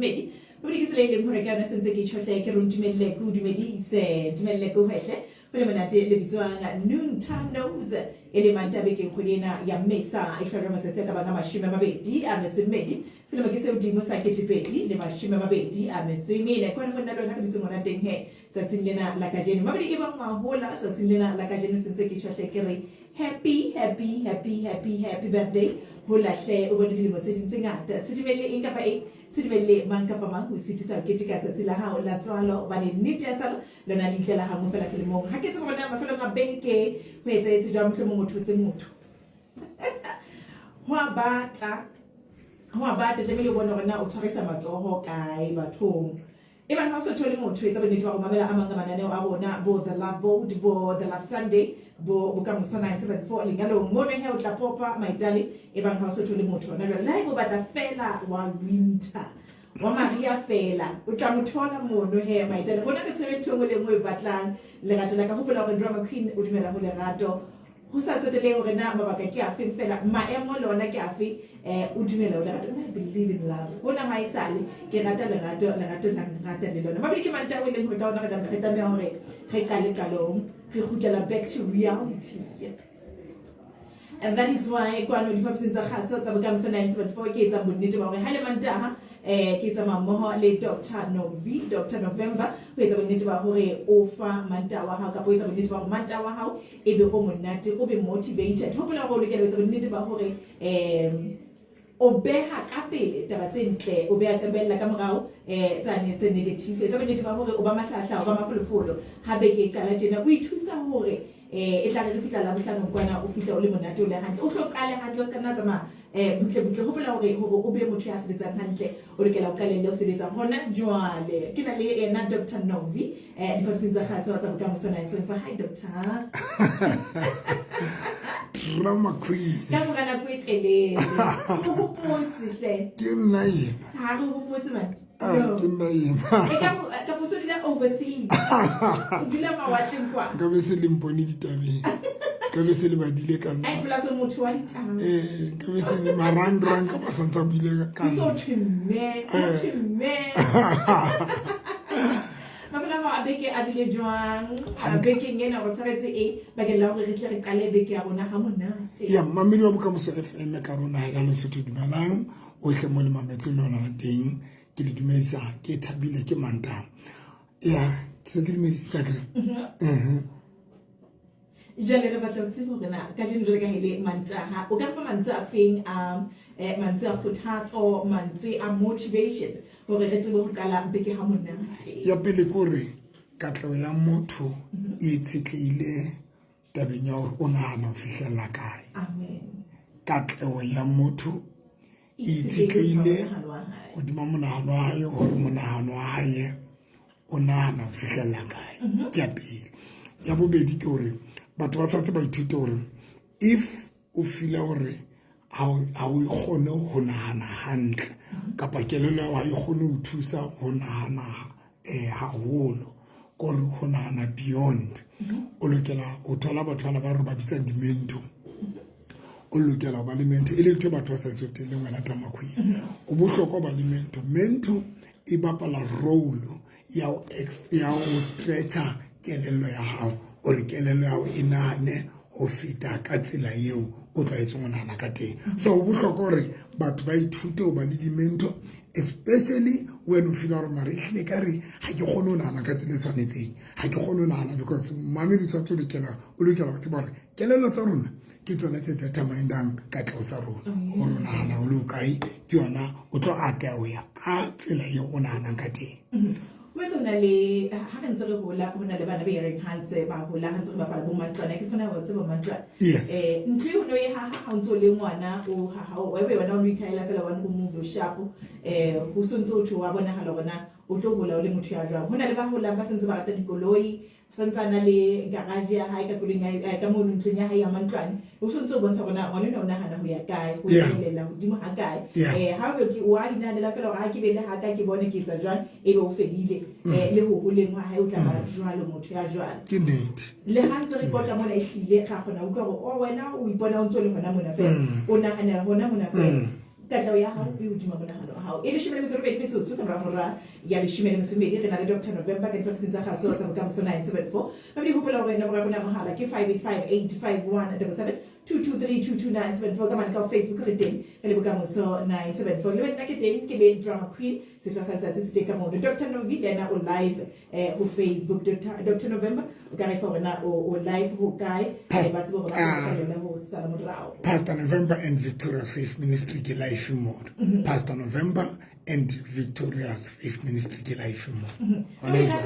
Medi, but it's late in Hurricane since the kitchen like a room to make good said to make go ahead. But I'm not at noontime nose. Elementa baking Kulina, Yamesa, I shall remember the second Mashima Baby, I'm a Medi, so I guess the Musaki Betty, the Mashima Baby, I'm a swimming, a quite another one thing here. That's in Lena like a gen. Maybe give up my whole lot, that's in Lena like a gen since the kitchen like happy birthday. Hola share over the limousine sing at City Valley in Cafe, City Valley, Mancapama, who cities are getting at Silaha, Lazzalo, but in Nitasal, Lona Litella Hamufella Salimon, Hackets of Madame Fellow Benke, where they to jump to Moot with the moot. How about the Jamie one of now, Teresa Mato, Hawkeye, but home. Even also told him to it about Mamela among the man, I will not board the love boat, board the love Sunday. Become so 974 Lingalo, modern health la popa, my darling, even house to the motor. Never like about a fella one winter. One Maria fella, which I'm told no hair, my darling. When I get to William Batlan, Legato like a hoop of a drama queen, Udmela Hulerato, who starts at the day of a number of a cafe fella, my emolo on a cafe, Udmela. I believe in love. When am I Sally? Get a telegato, Legato, Natalino. Nobody can tell William without a memory. Recalcalom. Back to reality. And that is why Kwano Pupsins are has sorts of become so 974 kids are need to Halemandaha, kids are Moho, Dr. Novi, Dr. November, who is a need to Hore, Ofa, Mantawa, how Capoes of need to Mantawa, how if the woman not to be motivated. Hopefully, I will get with a need to Hore. Obeha kapele tabasenhle obeha kabela kamrao tsane tse negative tsa bonnete ba hore Obama hlahla Obama folofolo habe ke kala tjena o ithusa hore e tla re fitla la bohlano kwana o fitla o le monate o le hantle o hlokale hantle o ska nna tsama butle hopola hore o be motho ya sebetsang hantle o rekela o kalelle o sebetsa hona jwale ke na le ena Dr. Novi di vaccines tsa khaso tsa bokamoso 9 hi doctor Drama queen. Kamu kana kuetelele. Ukupotsi hle. Ke nna yena. Ha re ukupotsi man. Ke nna yena. Kamu so dila overseas. Udila mawatleng kwa. Ka be se le mpone ditabeng. Ka be se le badile ka nna. Ai pula so motho wa ditaba. Ka be se le marang ka ba santsa bile ka nna. So thumme. Abeke abile joang abeke ngena go tshwaretse e bakela gore re tle re kale beke ya bona ga monate ya mamedi wa bokamoso FM ka rona ya Lesotho Dumelang o hle mo le mametse le ona la teng ke le dumedisa ke thabile ke manta ya ke se ke dumedisa ka jale re batla tse gore na ka jeno re ka hele manta ha o ka fa mantswe a feng mantswe a khuthatso mantswe a motivation gore re tsebe go kala beke ga monate ya pele kore katlo ya motho e tshitleile tabeng ya gore o nahana go fihlella kae amen katlo ya motho e tshitleile godimo monahano wa hae gore monahano wa hae o nahana go fihlella kae ke ya pele ya bobedi ke gore batho ba tshwantse ba ithute gore if o feel gore ha o kgone ho nahana hantle kapa kelelo wa e kgone ho thusa ho nahana haholo gore ho nahana beyond o lokela o thola batho bana ba re ba bitsang dimento o lokela ba le mento e le ntho batho ba sa tsotelle ngwana tla makhwini o bohlokwa ba le mento e bapala role ya o stretcha kelello ya hao o re kelello ya o inane o fita ka tsela eo o tla etsong nana ka teng so o bohlokwa gore batho ba ithute o ba le dimento especially when you feel mari le ka re ha ke kgone nana ka tsela tshwanetseng ha ke kgone nana because mami di tshwantse o lokela go tseba gore kelello tsa rona ke tsone tse determinang ka tlo tsa rona o rona nana o lo kai ke yona o tlo ata o ya ka tsela eo o nana ka teng Wetona le ha ntse re hola hona le bana ba ireng hantse ba hola hantse ba bala bo matlwana ke sona ba tseba matlwana ntlo no ye ha ntse le ngwana o ha o ebe wena o ikhaela fela wana go mo shapo go sontse o thwa bona hala bona o tlo hola o le motho ya jwang hona le ba hola ba sentse ba rata dikoloi santsana le garage ya hae ka koleng ka mo ntlong ya hae ya mantlwane o sontse o bontsha bona ngwana o nahana ho ya kae go ilela hodimo ha kae ha o ke wa ina le fela ha ke be le ha ka ke bone ke tsa jwang ebe o fedile le ho holeng wa hae o tla ba jwalo motho ya jwalo ke nnete le hantse re botla mona ehlile ga gona o ka go o wena o ipona o ntse le hona mona fela o nahanela hona mona fela katlaho ya hao e hodima monahano wa hao e le 12 metsotso ka mora ya le 12 re na le Dr November ka dipapisong tsa kgaso tsa bokamoso 974 ba di hopola hore nomoro ya bona mohala ke 58585177 2232297 ka mane ka Facebook re teng ka le bokamoso 974 le wena ke teng ke le drama queen setlo sa letsatsi se teka mono Dr Novi lena o live ho Facebook Dr November o ka re fa bona o live ho kae ba tsebo ba ka ho sala morao Pastor November and Victoria's Faith Ministry ke live mode Pastor November and Victoria's Faith Ministry ke live mode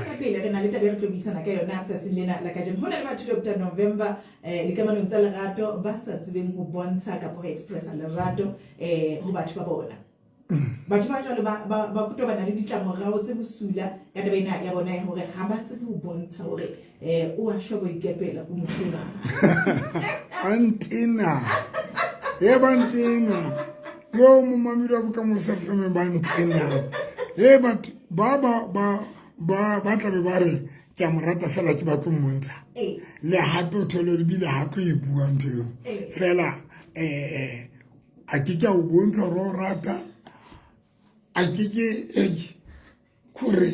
ka pele re na le tabere tlo bisana ka yona tsatsing lena la ka jeno hona le batho Dr November le ka manong tsa lerato ba sa tsebeng ho bontsha ka ho expressa lerato ho batho ba bona batho ba jwalo ba kutwa bana le ditlamorao tse bosula ka taba ena ya bona hore ha ba tsebe ho bontsha hore o a shobo ikepela go mothona Antina Bantina yo mumamira bukamoso feme Bantina but ba tla be ba re ke a morata fela ke ba tlomontsha le hape o thole re bile ha go e bua ntho fela a ke o bontsha ro rata a ke kore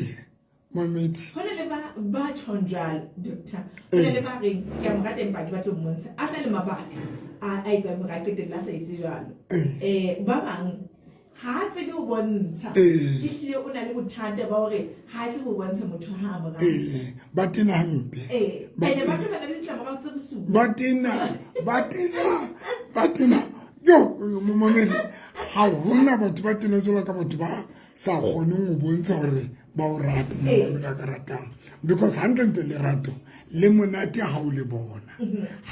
mameti hona le ba tshonjal doctor hona le ba re ke a morata empa ke ba tlomontsha a na le mabaka a itse mo ga ke la sa itse jalo ba bang ha tsebe o bontsha ihlile o na le bothata ba hore ha tsebe o bontsha motho ha mo ga ba tena hampe ba tlo bana le tlamorao tse bosuku ba tena yo mo mamedi ha hona batho ba tena jola ka batho ba sa kgoneng go bontsha gore ba o rata mo mamedi ka ratang because 100 le rato le monate ha o le bona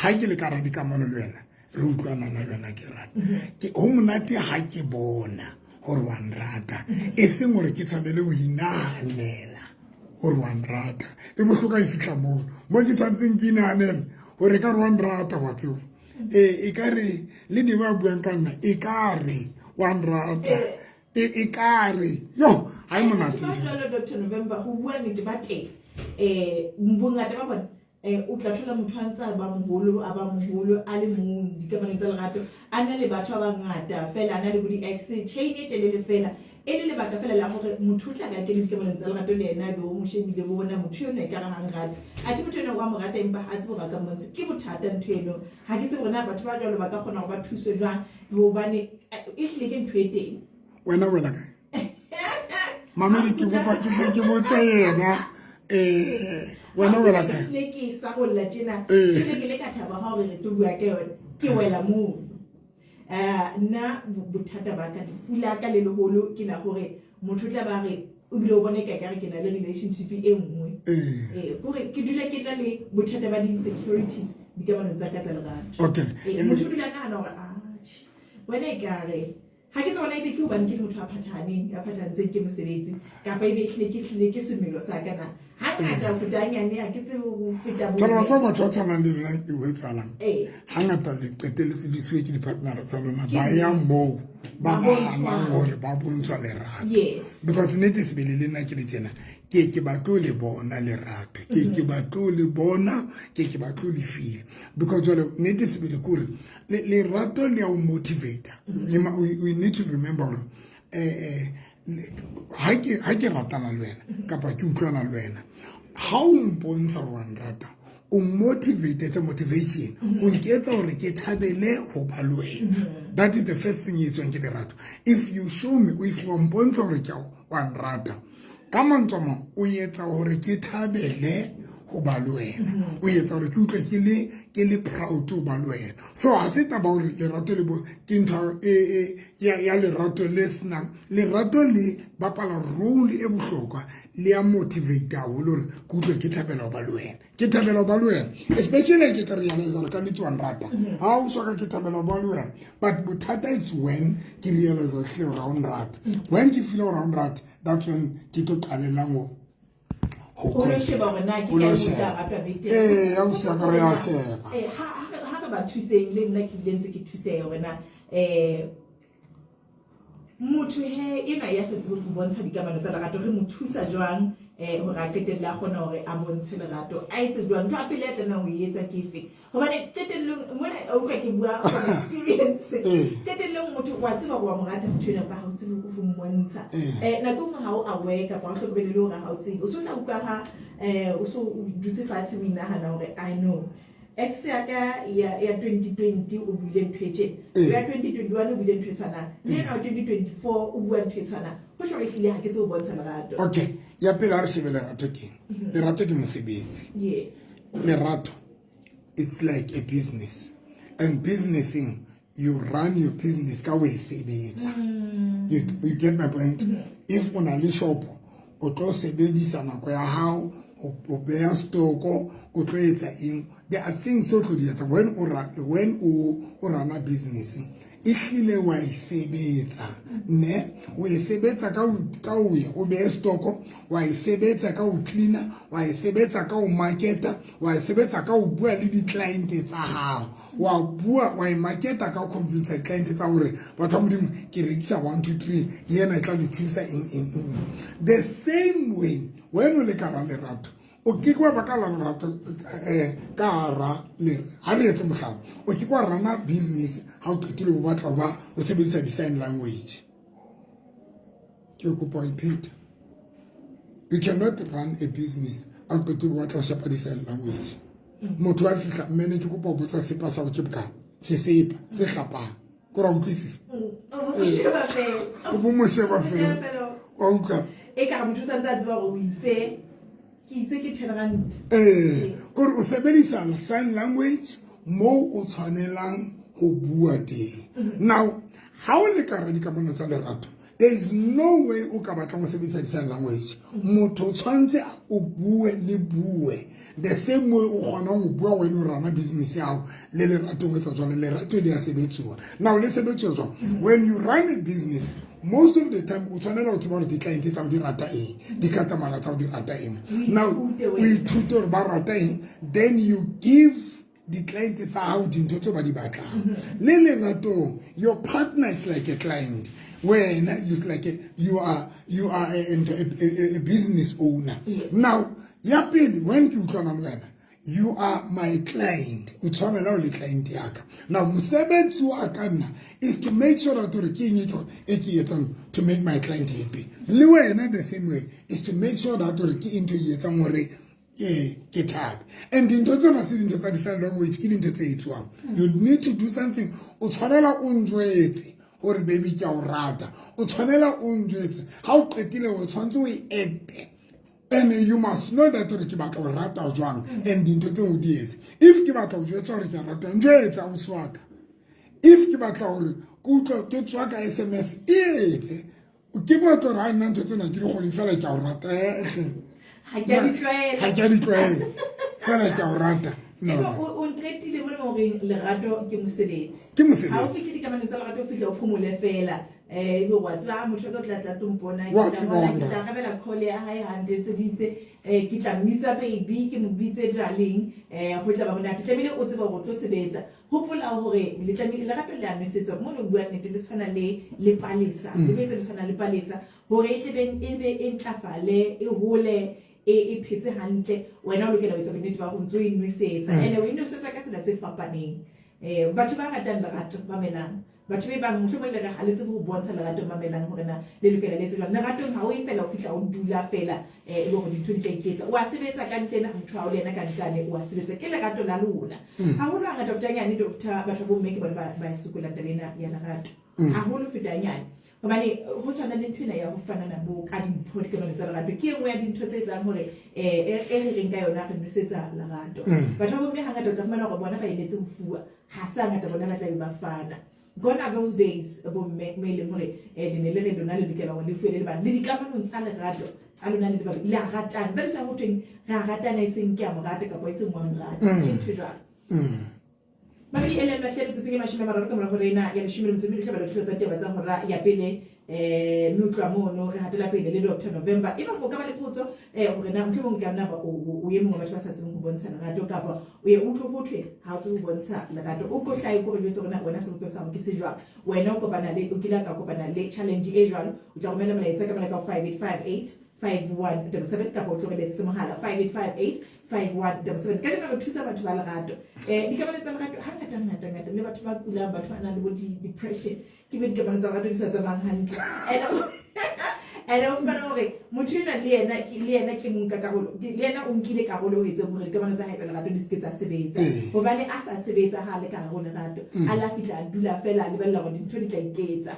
ha ke le ka radi ka mano le wena re utlwana na lwana ke rata ke ho monate ha ke bona gore wa nrata e seng gore ke tshwanele o inahanela gore wa nrata e bohloka e fihla mo ke tshwantseng ke inahanela gore ka re wa nrata wa tseo e ka re le di ba buang ka nna e ka re wa nrata e ka re yo ha e monate ba jalo Dr November ho bua nnete ba teng mbongata ba bona o tla thola motho a ntse a ba moholo a le mong dikamanong tsa lerato a na le batho ba bangata fela a na le bodi ex chain e telele fela e le lebaka fela la gore motho o tla ka kene dikamanong tsa lerato le ena be o mo shebile bo bona motho yo ne ka ra hang rata a ke motho yo wa mo rata empa ha tsebo ba ka mmontshe ke bothata ntho eno ha ke tsebe bona batho ba jalo ba ka kgona go ba thuse jwang hobane e hlile ke ntho e teng wena ka mamedi ke bopa ke botsa yena wena ka le ke sa go la tjena ke le ka thaba ha re tlo bua ka yona ke wela mo nna bothata ba ka difula ka le leholo ke na gore motho tla ba re o bile o bone ka re ke na le relationship e nngwe gore ke dula ke tla le bothata ba di insecurities di ka bana tsa ka tsa lerato motho dula ka hana gore wena e ka re ha ke tsona ebe ke ho bane ke motho a phathantseng ke mosebetsi kapa ebe hlile ke semelo sa kana ha ngata ho fetanyane ha ke tsebe ho feta bo tsona fa batho ba tshwanang le lona ke ho etsalang ha ngata le qetelletse bisiwe ke di-partner tsa lona ba ya moo ba nahanang gore ba bontshwa lerato because nnete sebele le nna ke le tjena ke batlo le bona lerato ke batlo le bona ke batlo le feel because jwale nnete sebele kore lerato le a o motivate we need to remember ha ke ratana le wena kapa ke utlwana le wena ha o mpontsha gore wa nrata o motivate tsa motivation o nketsa gore ke thabele go ba le wena that is the first thing you tswang ke lerato if you show me if wa mpontsha gore ke wa nrata ka mantswama o etsa gore ke thabele go ba le wena o etsa gore ke utlwe ke le proud to ba le wena so ha se taba gore lerato le bo ke ntho ya lerato le senang lerato le bapala role e bohlokwa le ya motivate haholo gore ke utlwe ke thabela go ba le wena ke thabela go ba le wena especially ke ka realize gore ka nnete wa nrata ha o soka ke thabela go ba le wena but bothata it's when ke realize gore hle gore ha o nrata when ke feel gore ha o nrata that's when ke tlo qalelang go ba thuseng le nna ke ile ntse ke thuseha wena motho he ena ya setse go bontsha dikamano tsa lerato re mo thusa jwang go ra qetella gona gore a bontshe lerato a etse jwang ntho a pele ya tla o etsa ke fe gobane qetellong mona o ka ke bua from experience qetellong motho wa tseba go mo rata motho ena ba ha o tsebe go mmontsha nako nngwe ha o aware ka ba hlokomele le gore ha o tsebe o so tla utlwa ha o so dutse fatshe o inagana gore I know X ya 2020 o buile ntho e tjena ya 2021 o buile ntho e tshwana le ya 2024 o bua ntho e tshwana go shwa ehlile ha ke tse o bontsha lerato okay ya pele a re shebe lerato ke lerato ke mosebetsi yes lerato it's like a business and businessing you run your business ka we sebetsa you get my point if una le shop o tlo sebedisa nako ya hao o beya stoko o tlo etsa eng there are things so tlo di etsa when o run a business ihlile wa isebetsa ne o isebetsa ka o beya stoko wa isebetsa ka o cleaner wa isebetsa ka o marketa wa isebetsa ka o bua le di client tsa hao wa bua wa marketa ka o convince client tsa hore batho modimo ke rekisa 1 2 3 yena e tla di thusa in the same way when o le ka ra lerato o ke kwa ba ka la lerato ka ra le ha re etse mohlala o ke kwa rana business ha o qetile go batla ba o sebedisa di sign language ke go point Peter you cannot run a business ha o qetile go batla shapa di sign language motho wa fihla mmene ke go botsa sepa sa go ke boka se sepa se hlapang go ra utlwisisa o bo mo sheba fe o utlwa e ka motho sa ntse a tseba go itse ke tolerant gore o sebedisa sign language mo o tshwanelang go bua teng now ha o le ka ra dikamano tsa lerato there is no way o ka batla go sebedisa sign language motho tshwantse o bue le bue the same way o gona go bua when o rana business yao le lerato go etsa jwale lerato le ya sebetsiwa now le sebetsiwa jwang when you run a business most of the time o tshwanela o tseba di client tsa di rata eng di customer tsa di rata eng now we tutor ba rata eng then you give the client tsa how di ntho tse ba di batlang le lerato your partner is like a client when you are a business owner now ya pele when ke utlwana le wena you are my client o tshwanela o le client yaka now mosebetsi wa ka nna is to make sure that re ke eng e ke etsang to make my client happy le wena the same way is to make sure that re ke into e etsang hore ke thabe and dintho tsena se dintho tsa di-sign language ke dintho tse etswang you need to do something o tshwanela o njwetse gore baby ke a o rata o tshwanela o njwetse ha o qetile o tshwantse o e acte and you must know that ke batla go rata jwang and dintho tse o di etse if ke batla go jwetsa gore ke a rata njwetsa o swaka if ke batla gore ke tswa ka SMS etse ke batla ra nna ntho tsena ke di go fela ke a o rata ha ke a di tlwaela fela ke a o rata no o ntretile mo le lerato ke mosebetsi ke mosebetsi ha o fihle dikamano tsa lerato o fihle o phomole fela ebe wa tsaba motho ka tla tompona ke tla gabela call ya hae hande tse ditse ke tla mmitsa baby ke mo bitse darling ho tla ba mona tlamehile o tseba go tlo sebetsa hopola hore le tlamehile le gape le a nwesetsa mo le bua nnete le tshwana le palesa le betse le tshwana le palesa hore e tlebe e ntlafale e hole e phetse hantle wena o lokela ho etsa bonnete ba go ntse o nwesetsa ene o nwesetsa ka tsela tse fapaneng batho ba ratang lerato ba melang batho ba bang motho mo le re haletse go bontsha lerato mamelang hore na le lokela le tsela leratong ha o e fela o fitla o dula fela e go dintho di tla iketsa o a sebetsa ka ntena motho ha o le ena ka ntane o a sebetsa ke lerato la lona ha ho lwa doctor nyane doctor batho bo mme ke bona ba sukola tabena ya lerato ha ho lo feta nyane hobane ho tshwana le ntho ena ya go fana na bo ka dintho di kamano tsa lerato ke engwe ya dintho tse etsang hore e re reng ka yona re nwesetsa lerato batho ba mme hangata o tla fumana hore bona ba eletse ho fua ha sa ngata bona ba tla be ba fana gone are those days bo mme le hore di ne le re lona le lokela go le fuele le bana le dikamanong tsa lerato tsa lona le ba le a ratana ba tsa ho tweng ra ratana e seng ke a morata ka bo e seng wa morata ntho jwang Mabedi ele ba hletse se ke mashime mararo ka mora hore ena ya leshome le mtsomedi tlaba le tlotsa taba tsa hora ya pele mutwa mono re hatela pele le Dr November eba mo ka ba le potso hore na motho mong ka nna ba o ye mongwe batho ba sa tseng ho bontsha lerato kapa o ye utlwe hothwe ha o tse ho bontsha lerato o ko hlai ko re jwetse rona wena se bopesa mo ke se jwang wena o kopana le o kila ka kopana le challenge e jwalo o tla romela molaetsa ka mala ka 5858 5177 kapa o tlogeletse mohala 5858 5177 ka jana go thusa batho ba lerato di ka tsa lerato ha ngata le batho ba kulang batho ba nang le bo depression ke be di ka tsa lerato di sa tsamayang hantle and o fana hore motho ena le yena ke monka karolo le yena o nkile karolo ho etsa hore di ka tsa haetsa lerato di se ke tsa sebetsa hobane a sa sebetsa ha le ka go lerato a la fitla a dula fela a lebella gore dintho di tla iketsa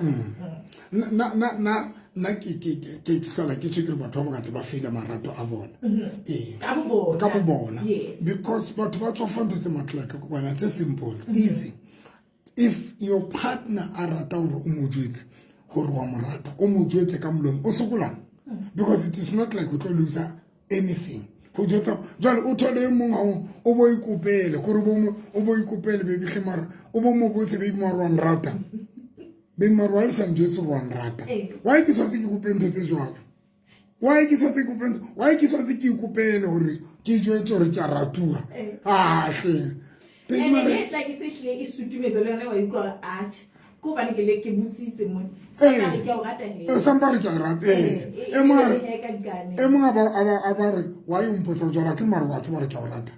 na ke hlola ke tshwere batho ba bongata ba feila marato a bona ka bo bona because batho ba tswa fantse matlaka ko bona tse simple easy if your partner a rata hore o mo jwetse hore wa morata o mo jwetse ka molomo o sokolang because it is not like o tlo lose anything go jwetsa jwale o thole mong ha o bo ikopele gore o bo ikopele be bihle mara o bo mo botse be mara wa nrata be mara wa isa njwetse wa nrata why ke tsotse ke kopente tse jwalo why ke tsotse ke ikopele hore ke jwetse hore ke a ratua hle be mara like se hle e sutumetse le yona wa ikora arch ko ba ne ke butsitse mo somebody ka o rata he somebody ka rata e mara aba re why o mpotsa jwala ke mara wa tsaba re ka o rata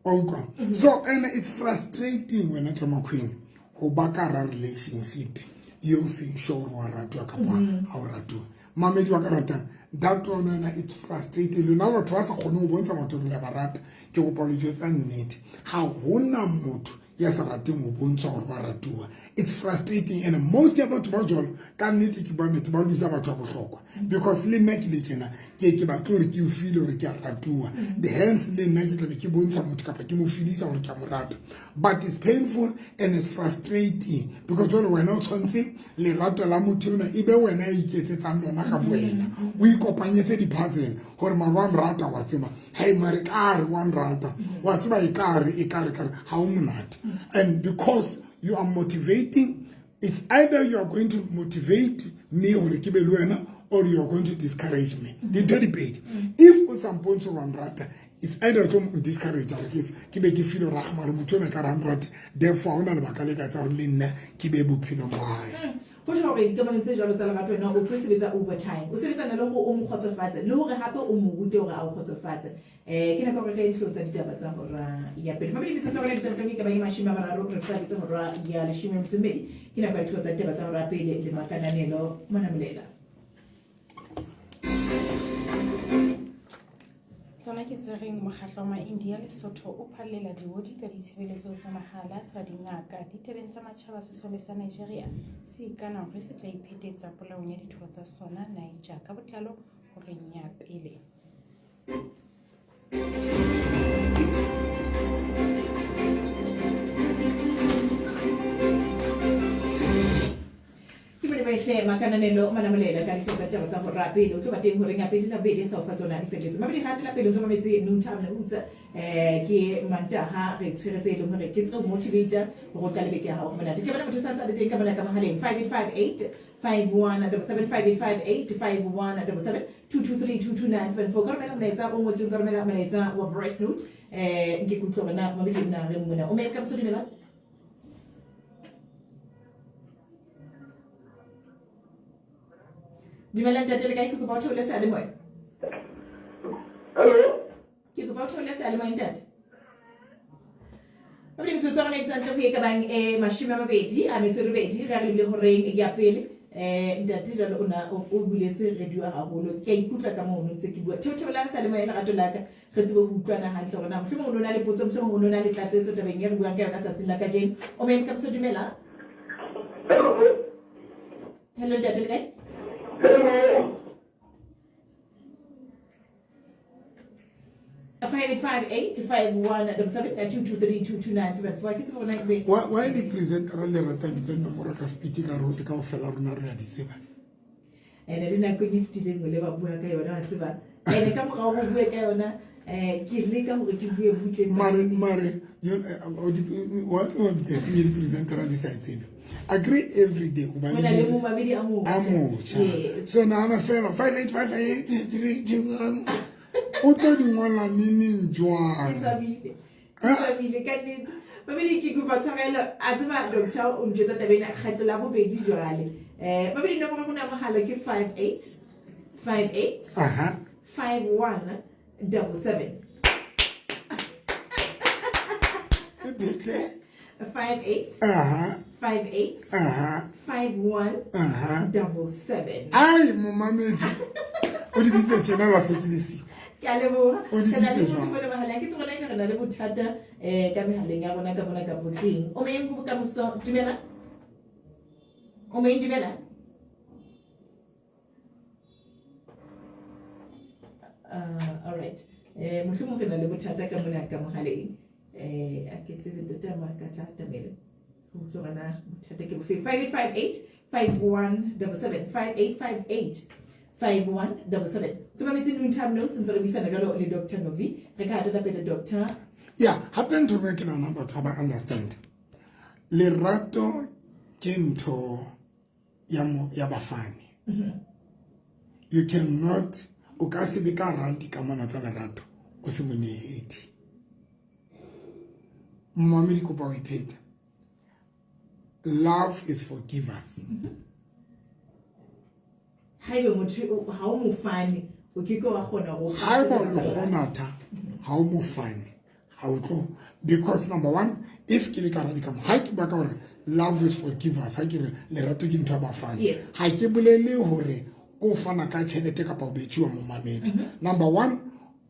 o so and it's frustrating when a drama queen ho ba ka ra relationship you sing sure wa rata ka pa ha o rata mamedi wa ka rata that one it's frustrating le na batho ba sa kgone go bontsha batho le ba rata ke go palo tsa nnete ha hona motho ya sa rateng go bontsha gore wa ratua it's frustrating and most ya batho ba jolo ka nnete ke ba nnete ba lusa batho ba bohlokwa because le nna ke le tsena ke ba ke gore ke o feel gore ke a ratua the hence le nna ke tlabe ke bontsha motho kapa ke mo feelisa gore ke a mo rata but it's painful and it's frustrating because jolo wena o tshwantse le rato la motho ona e be wena e iketsetsang lona ka boena o ikopanyetse di puzzle gore marwa rata wa tseba hey mare ka re wa rata wa tseba e ka re ha o monate and because you are motivating, it's either you are going to motivate me or or you are going to discourage me. The debate. If o samponso wa rata, it's either to discourage our kids. Kibe ki feel rahmar mutone ka rata. Therefore, ona le bakale ka tsa le nna kibe bophelo mmae. Go tshwa re ke mane tse jalo tsa lerato wena o sebetsa overtime o sebetsa le go o mo khotsofatsa le hore hape o mo bute hore a o khotsofatsa ke na go re tlotsa ditaba tsa hora ya pele mabedi tse tsona di tsena ke ba imashima mararo re fa tsa hora ya leshime mtsumedi ke na go tlotsa ditaba tsa hora pele le makananelo manamolela Sona ke tsereng mokgatlo wa India le Sotho o phallela diwodi ka ditshebeletso tsa mahala tsa dingaka ditabeng tsa matjhaba sesole sa Nigeria se kana hore se tla iphetetsa polaong ya ditho tsa sona Niger ka botlalo hore nya pele hle makananelo manamolela ka ditaba tsa go rapele o tlo ba teng hore nga pele la bele sa fa tsona di fetetse mabedi ga tla pele tsoma metse no time na utsa ke mantaha re tshweretse le hore ke tso motivator go ka lebeke ha go mona ke bana motho sa tsa le teng ka bana ka mahaleng 5858 517558 5177 2232297 for karmela mletsa o motse karmela mletsa wa voice note nke kutlo bana mabedi na re mona o me ka so dimela Dumelang ntate le kae ke kopa o theole sealemoya. Hello. Ke kopa o theole sealemoya ntate. Re ditso tsona ke santse go e ka bang mashime a mabedi a metso robedi re le horeng ya pele ntate jalo ona o buletse radio haholo ke ikutla ka mo ntse ke bua theotheola sealemoya le gato laka re tsebe go utlwana hantle gore na mohlomong o nona le potso mohlomong o nona le tlatsetso tabeng ya re buang ka yona tsatsing la ka jeno o me ka botso dumela. Hello ntate le kae? Hello. 58517722322974 why the presenter le rata bitse nomoro ka speed ka rote ka ofela rona re ya di tseba ene le nako ke fitile ngwe le ba bua ka yona wa tseba ene ka mogao go bua ka yona ke leka hore ke bue butle mare what of the thing the presenter decides agree every day Ho na le momamedi a motjha. a motjha Yes. so nahana fela 58583 o tlo di ngola neneng jwang Ke swabile ka nnete. Babedi ke kopa tshwarelo a tseba doctor o njwetsa tabeng a kgetlo la bobedi jwale. Babedi nomoro ya rona ya mohala ke 58 5177. Bete 58 5177. ai momamedi o di bitse tjena la sekilisi Ke a leboha. O di Ke na le bitse motho jwang? mona mahala ke tsona ke re na le bothata ka mehaleng ya rona ka bona ka botleng. O meng go ka moso dumela? O meng dumela? All right. Mohlomong re na le bothata ka mona ka mohaleng. A ke tsebe tata ma ka tla tamele. Go tsona bothata ke bofeng. 5858 5177 5858 5177. So ba metsi nung time no since re bisana ka le Dr. Novi. Re ka hata pele doctor. yeah happen to make na number to ba understand lerato ke ntho ya bafani you cannot o ka se be ka randi ka mona tsa lerato o se monehedi mmamedi kopa o ipheta love is forgivers Haebe motho ha o mo fane o ke wa kgona go ha ba le gonata ha o mo fane ha o tlo because number one if ke le ka radi ka ha ke ba ka hore love is forgivers ha ke re lerato ke ntho ya bafana Yes. ha ke bolele hore o fana ka tšhelete kapa o betšiwa mo mamedi number one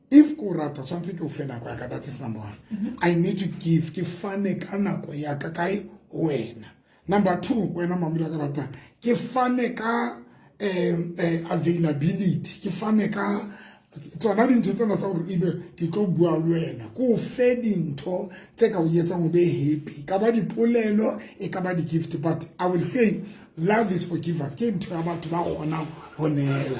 if ko rata tshwanetse ke o fe nako ya ka that is number one I need to give ke fane ka nako ya ka kae wena number two wena mamedi ka rata ke fane ka availability ke fane ka tsona dintho tsena tsa gore ebe ke tlo bua le wena ko fe dintho tse ka o etsang o be happy ka ba dipolelo e ka ba di-gift but I will say love is forgivers ke ntho ya batho ba kgonang go neela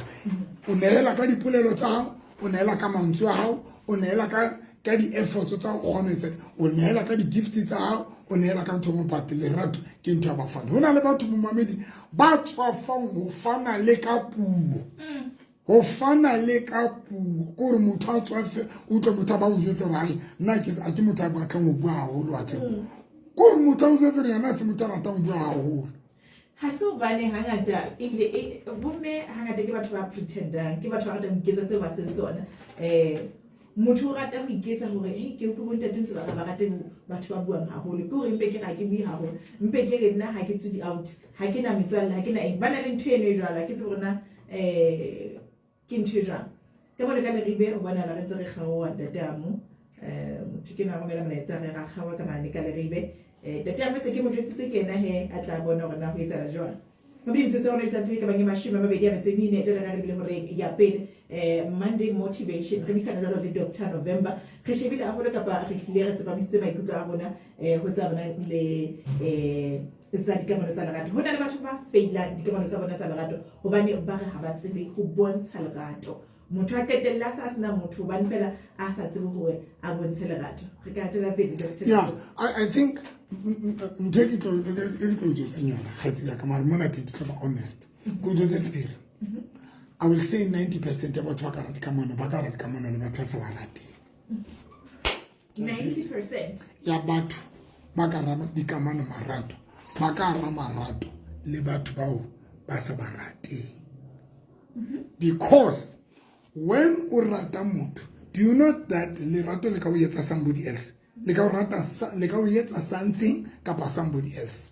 o neela ka dipolelo tsa gago o neela ka mantswe a gago o neela ka di-efforts tsa go kgona etsa o neela ka di-gift tsa gago o neela ka ntho mo but lerato ke ntho ya bafana go na le batho momamedi ba tswafang go fana le ka puo go fana le ka puo kore motho a tswafe o tle motho ba o jetse gore ai nna a ke motho a batlang go bua gagolo wa tsebo kore motho a o jetse gore yana se motho a ratang go bua gagolo ha se hobane hangata ebile bomme hangata ke batho ba pretendang ke batho ba ratang ho iketsa seo ba se sona motho o rata ho iketsa hore hey ke utlwe bontate ntse ba rate batho ba buang haholo ke hore mpe ke ga ke bue haholo mpe ke re nna ha ke tsudi out ha ke na metswalle ha ke na eng ba na le ntho eno e jwalo ke tsebe rona ke ntho e jwang ka bona ka Leribe o bona la re ntse re kgaowa tatamo motho ke na romela molaetsa re ra kgaowa ka mane ka Leribe tatamo se ke mo jwetsitse ke ena he a tla bona gore na ho etsala jwang mabedi mtsotso wa rona isantse ka bang mashome a mabedi a metso e mene tla re bile hore ya pele Monday motivation re bisana jwalo le Dr. November re shebile a holo kapa re hlile re tsepamisitse maikutlo a rona ho tsa bona le tsa dikamano tsa lerato ho na le batho ba failang dikamano tsa bona tsa lerato hobane ba re ha ba tsebe ho bontsha lerato motho a qetella sa sena motho ba fela a sa tsebe hore a bontshe lerato re ka tela pele Dr. yeah I think ntho ke tlo jwetsa yona ga tse ka mara mona ke tlo ba honest go do this period I will say 90% ya batho ba ka rata kamano le batho ba sa ba rateng 90% ya batho ba ka rama dikamano marato ba ka rama marato le batho bao ba sa ba rateng because when o rata motho do you know that lerato le ka o etsa somebody else le ka o etsa something kapa somebody else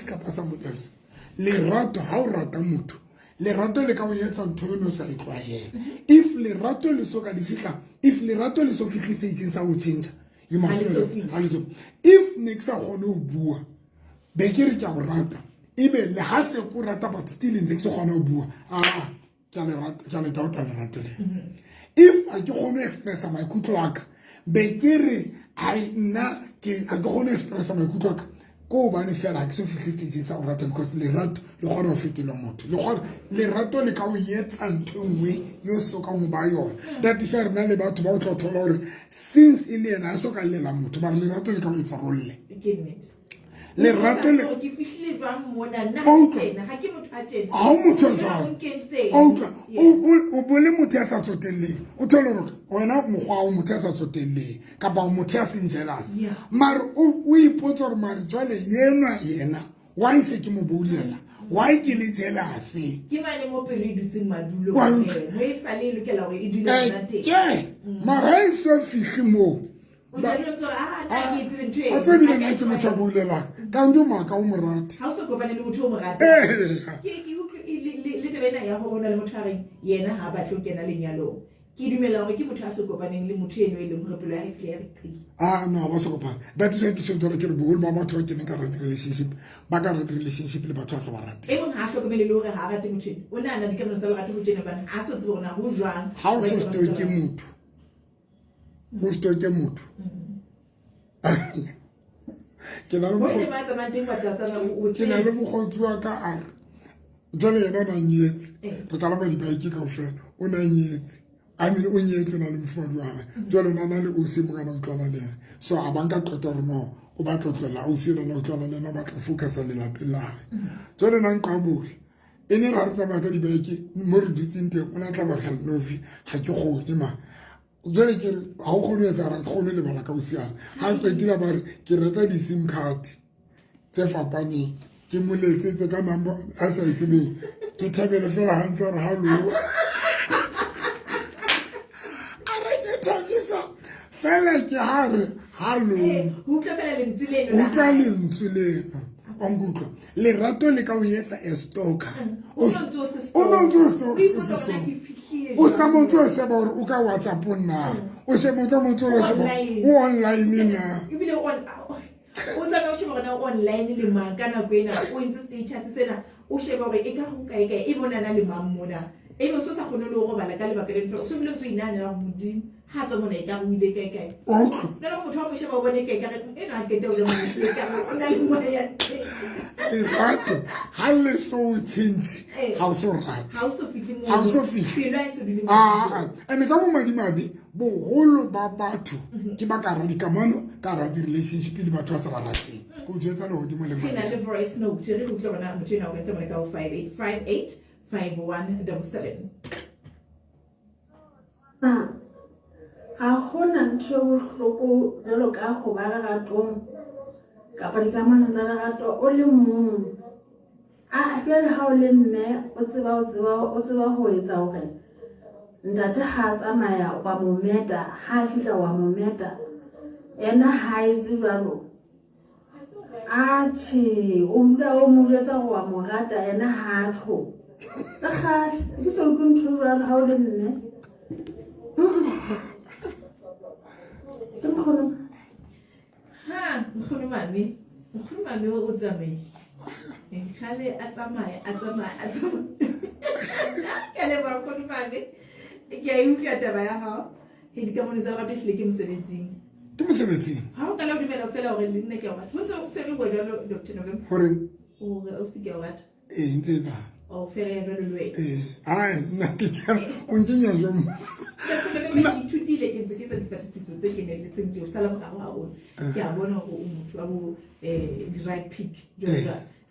kapa somebody else lerato ha o rata motho lerato le ka o etsa ntho eno sa e tlwaela if lerato le so ka di fitla if lerato le so fitla stageng sa go change you must know if next a gone o bua be ke re ke go rata ebe le ha se go rata but still ntse se gone o bua ke le rata lerato le if a ke gone expressa maikutlo aka be ke re ai nna ke a ke gone expressa maikutlo aka ko bane fela ha ke so fihle stage sa go rata because lerato le kgona go fetela motho lerato le ka o etsa ntho nngwe yo soka mo ba yona that is why rena le batho ba o tlo thola gore since e le yena a soka lela motho mara lerato le ka o etsa rolle lerato le ke fihlile jwang mona nna Okay. ha ke motho a tjena ha o motho a jwang jwang o bole motho ya sa tsotelleng o thole gore wena mokgwa o motho ya sa tsotelleng kapa o motho ya seng jealous Yeah. mara o ipotsa gore mare jwale yena why se ke mo boulela why ke le jealous ke mane mo pelo e dutseng madulo Wa mo utlwa? e sale e lokela gore e dule hona teng ke mara ha e so fihle moo o jadile tsore a ke tsebe ntho a tsebile nna ke motho a boulelang ka ntho maaka o morate ha o so kopane le motho o mo rata ee le tebena ya gore o na le motho a reng yena ha batle ho kena lenyalong ke dumela gore ke motho a se kopaneng le motho eno e leng gore pelo ya hae ya re qhi no ba se kopana that is why ke tshwantse gore ke re bogolo ba batho ba keneng ka rate relationship ba ka rate relationship le batho ba sa ba rate e mong ha a hlokomele le hore ha a rate motho eno o nahana dikamano tsa lerato ho tjena bana ha a so tsebe gore na ho jwang ha o so stoke ke motho o stoke motho ke na le hohle ba tsamayang teng ba tla tsamaya o ke na le bogotsi wa ka a re jwale yena o na nyetse Eh. re tla laba dibaeke kao fela o na nyetse I mean o nyetse o na le mofumadi wa gae jwale o na na le osi mogana o utlwana le ene so a banka qeta gore no o batla go tlolela osi ena na utlwana le ena o batla go focusa lelapeng la gae jwale nang ka bohle e ne ra re tsamaya ka dibaeke mo re dutseng teng o ne a tla ba helnofi ga ke kgone ma jwale ke re ga o kgone ho etsa ra ke kgone ho lebala ka osiane ga re qetile ba re ke reka di-sim card tse fapaneng ke mo letsetse ka number a sa itsebeng ke thabele fela ga ntse gore hallo a re ke thabisa fela ke ha re hallo ho utlwa fela lentswe leno la utlwa lentswe leno onkutlwa lerato le ka o etsa a stalker o no ntse o se o no ntse o se o ipotsa hore na ke fihlile o tsamotse o sheba gore o ka whatsapp na o tsamotse o sheba o online na ebile o tsamaye o sheba gore na o online le mang ka nako ena o entse status sena o sheba gore e ka go kae e bonana le mang mona ebe o so sa kgone le go robala ka lebaka le fela o so bile ntse o inaanela go modimo ha tswa mona e ka go ile kae okay nna le motho wa mo sheba o bone kae ka re eno a kete o le motho e ka o na le moya ya teng lerato ha le so change ha o so rata ha o so fihle mo Ha o so fihle. pelo ha e so dule mo ene ka bomadimabe bogolo ba batho ke ba ka ra dikamano ka ra di-relationship le batho ba sa ba rateng ko jetsa le godimo le ke na mane le voice note re utlwa bona motho ena o kenta mona ka 5858 5177 ga gona ntho e bohloko jalo ka go ba leratong kapa dikamano tsa lerato o le mong a fela ha o le mme o tseba go etsa gore ntate ha a tsamaya wa mo meta ha a fihla wa mo meta ena ha e se jalo atjhe o dula o mo jwetsa gore wa mo rata ena ha a tlo ka kgahle ke so ke ntho jalo ha o le mme ke nkgono ha nkgono mame o tsamaye kgale a tsamaya ke le ba nkgono mame ke a utlwa taba ya hao he dikamano tsa lerato ehlile ke mosebetsing ke mosebetsing ha o ka la o dumela fela gore le nna ke a o rata ho ntse o fere go jalo Dr. November gore hore o se ke a o rata ntse etsang o fere ya jalo le wena ai nna ke kere o nkenya jo mo ithutile ke ntse ke tsa dipatlisiso tse keneletseng ke o sala morago ga ona ke a bona gore o motho wa bo di-right pick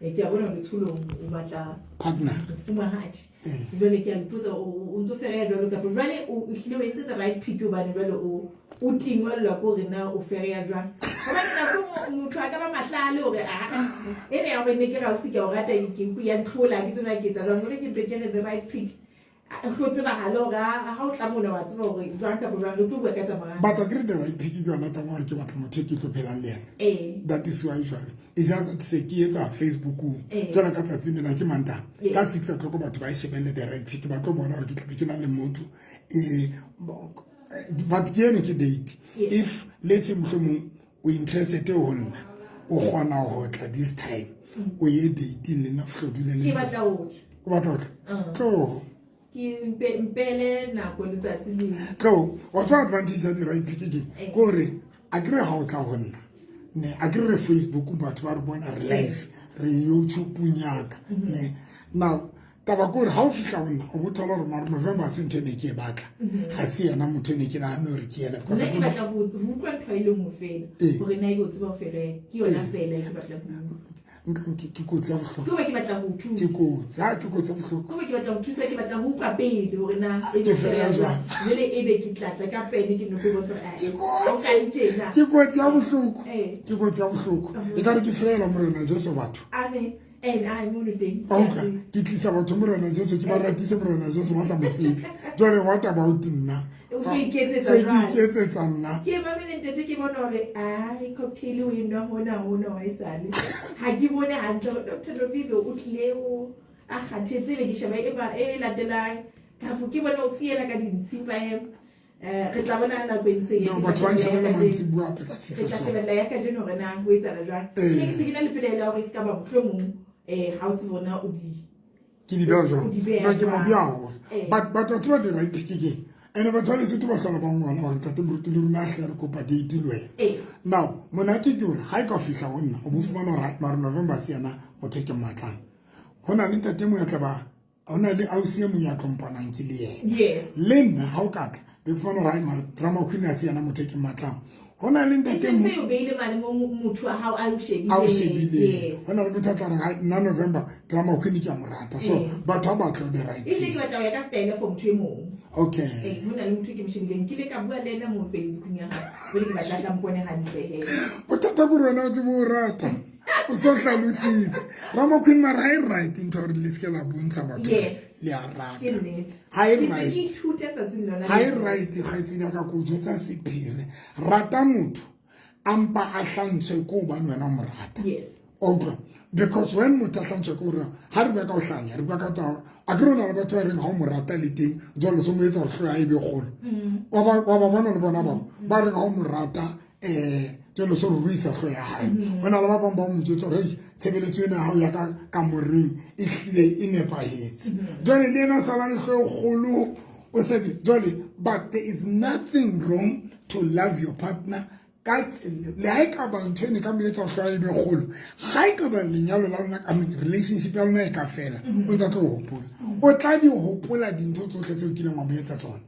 ke a bona gore tsholong o batla partner mofumahadi jwale ke a ipotsa o ntse o fereya jwalo kapa jwale o ehlile o entse the right pick obane jwale o tingwellwa ko gore na o fereya jwang gobane nako motho a ka ba mahlale gore ene ya gore ne ke ra o se ke a o rata ya ntlhola ke tsena ke tsa jwang gore ke mpe ke re the right pick go tsebagale gore ga o tla mona wa tseba gore jwang kapa jwang re tlo bua ka tsa morago but a kry the right pick ke yona taba gore ke batla motho e ke tlo phelang le ena that is why jwale e just se ke etsa facebookong jala ka tsatsing lena ke mantang ka 6 o'clock batho ba e shebelle the right pick ba tlo bona gore ke tlabe ke na le motho but ke eno ke date if let's say mohlomong o interested ho nna o kgona ho tla this time o ye dating le nna flodule le ke batla o o batla ho tlo ke mpele nako letsatsi leo tlo wa tswa advantage ya di right pick ke gore a kry ha o tla ho nna ne a ke re Facebook batho ba re bona re live re YouTube nyaka ne now taba gore ha o fitla bona o bothola gore mara November se ntho ne ke e batla ga se yena motho ne ke na mme re ke yena nna ke batla go utlwa ntho e leng mo fela gore na e go tseba fere ke yona fela ke batla go ke kotsi ya bohloko ke batla go thusa ke kotsi ha ke kotsi ya bohloko ke batla go thusa ke batla go utlwa pele gore na ke fela jwang le e be ke tlatla ka pene ke no go botsa o ka itjena ke kotsi ya bohloko ke kotsi ya bohloko e ka re ke fela morena Jesu batho amen and I mo le teng okay ke tlisa batho morena Jesu ke ba ratise morena Jesu ba sa motsebi jole what about nna o se iketsetsa nna ke mamele ntete ke bona gore ai cocktail o enwa hona wa isale ha ke bone hantle Dr. Lovibe o tlile o a khathetse be ke sheba e latelang ka bo ke bona o fiela ka dintshipa re tla bona na go ntse no batho ba nshebela mantsi bua pe ka se tla shebella ya ka jeno re na go etsala jwang ke se ke na le pelela gore se ka ba botlhomong ha o tsebona o di ke di bea jwang no ke mo biao but batho ba di right ke ene batho ba le se ba hlola ba ngwana gore tate moruti le runa hle re kopa date le wena now monate ke gore ha e ka fihla go nna o bo fumana right mara November se yana motho ke matlang hona le tate mo ya tla ba ona le ausi mo ya kompanang ke le yena le nna ha o katla be fumana right mara drama queen a se yana motho ke matlang hona le tate mo se o beile mane mo motho wa hao a o shebile hona le motho a tla re na November drama queen ke a morata so batho ba tlo be right e se ke batla ya ka style for motho e mong okay hona le motho ke mshebile ke le ka bua le ena mo Facebook nya ha bele ke batla ka mpone hantle he botata bo rona o tse bo rata o so hlalositse rama queen mara ha e right into re le ke la bontsha batho le a rata ha e right ha e right ga itsina ka go jotsa sephire rata motho ampa a hlantshwe ko ba nwana mo rata okay because when motho a hlantshwe ko re ha re ba ka o hlanya re ba ka twa a ke rona le batho ba reng ha o mo rata le teng jalo so mo etsa re e be golo wa ba bona le bona ba re ha o mo rata jalo so ruisa go ya hae bona le ba bang ba mo jotsa re tshebeletso ena ha o ya ka moreng e hlile e nepahetse jalo le ena sala le go golo o se jalo but there is nothing wrong to love your partner ka le ha ka ba ntene ka me etsa go e be golo ga e ka ba lenyalo la rona ka relationship ya rona e ka fela o tla tlo hopola o tla di hopola dintho tsotlhe tse o kileng wa mo etsa tsona.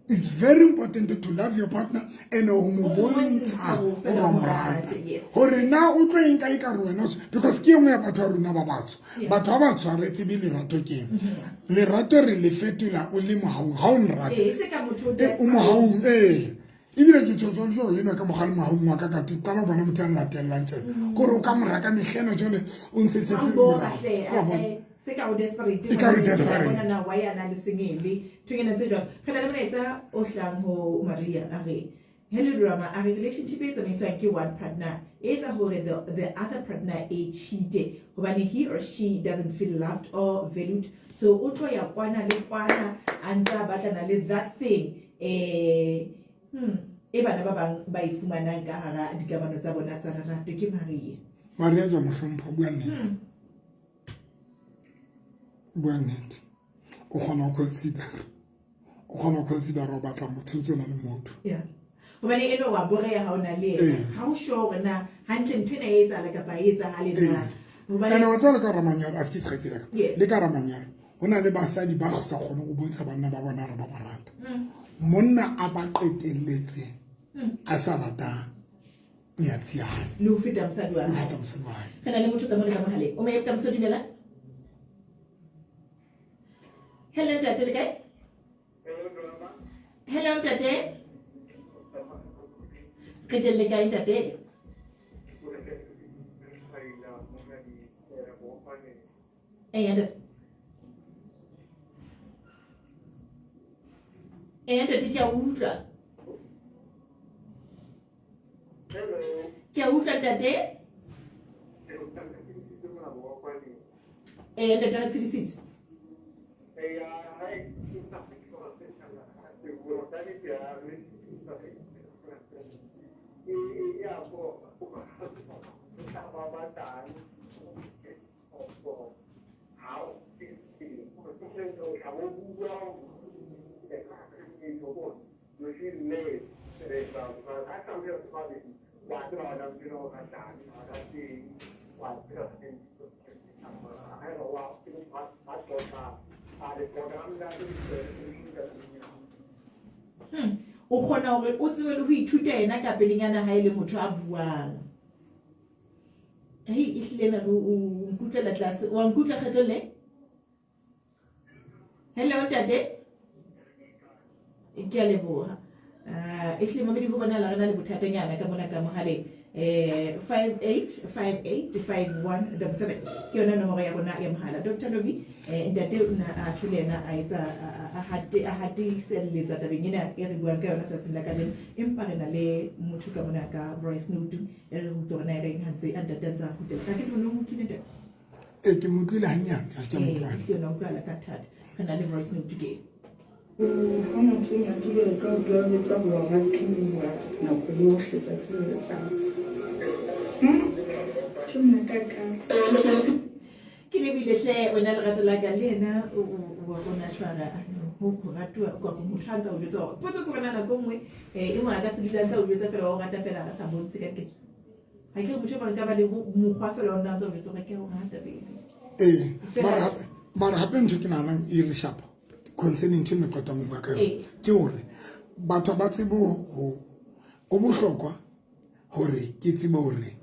It's very important to love your partner and umubonisa uromrata. Hore na o tlo enka e ka rwena because ke engwe ya batho ba rona ba batso. Batho ba batso a re tsebe lerato ke. Lerato re le fetola o le mohau ha o nrata. Se ka motho o mohau ibile ke tshotso jo yena ka mogale mohau wa ka ka titaba bona motho a latellang tsena. Gore o ka moraka mehleno jone o nsetsetse morao. Wa bona se ka o desperate na wa ya na le sengele tungena tse jwang re na le molaetsa o hlang ho Maria a re hello drama a relationship e tsamaiswang ke one partner etsa hore the other partner e cheat hobane he or she doesn't feel loved or valued so o tlo ya kwana le kwana anta batlana le that thing e bana ba bang ba ifumanang ka hara dikamano tsa bona tsa rarato ke Maria ja mohlompho bua nnete bua nnete o kgona go consider o batla motho ntse na le motho hobane eno wa boreya ha ona le ha o sure na hantle ntwe na etsa la ka ba etsa ha le na hobane ene wa tsala ka ramanyalo a skitsa tsela le ka ramanyalo hona le basadi ba go sa kgone go bontsha banna ba bona re ba barata monna a ba qetelletse a sa rata nyatsi ya hae le ho feta mosadi wa hae kana le motho ka mo le ka mohale o me ka mso dumela hello tate le kae hello tate ke le kae tate tate ke a utlwa ke a utlwa tate tate re tshedisitse o kgona hore o tsebe le ho ithuta yena ka pelenyana ha e le motho a buang. Hei ehlile na o nkutlwela tlase wa nkutlwa kgetlo le. Hello ntate. Ke a leboha. Ehlile mamedi ho bona la rena le bothatanyana ka mona ka mohaleng. 58585177 ke yona nomoro ya rona ya mohala. Dr. Novi ntate una a thulena a etsa a hati selletsa tabeng ena e re buang ka yona tsatsing la kajeno, empa re na le motho ka mona ka voice note e re ho tsona re hantse a ntatantsa ho teng ka ke tsone mo tlile ntate ke mo tlile hanyane a ke mo tlale ke yona utlwa la ka thata re na le voice note ke hona ntho ya dilo ka bua tsa go wa thuwa na go yohle sa tsela letsatsi tshwana ka ke le bile hle wena le rata la ka le ena o bona tshwara ho ratwa kwa go mothanza o jwetsa go potso go bona na go ngwe e mo aga se dilantsa o jwetsa fela o rata fela ga sa bontse ka ke ha ke motho ba nka ba le mokgwa fela o ntse o jwetsa ke o rata pele mara hape ntho ke nana e re sharp concerning to me qota mo bua ka yona ke hore batho ba tsebo o bohlokwa hore ke tsebo hore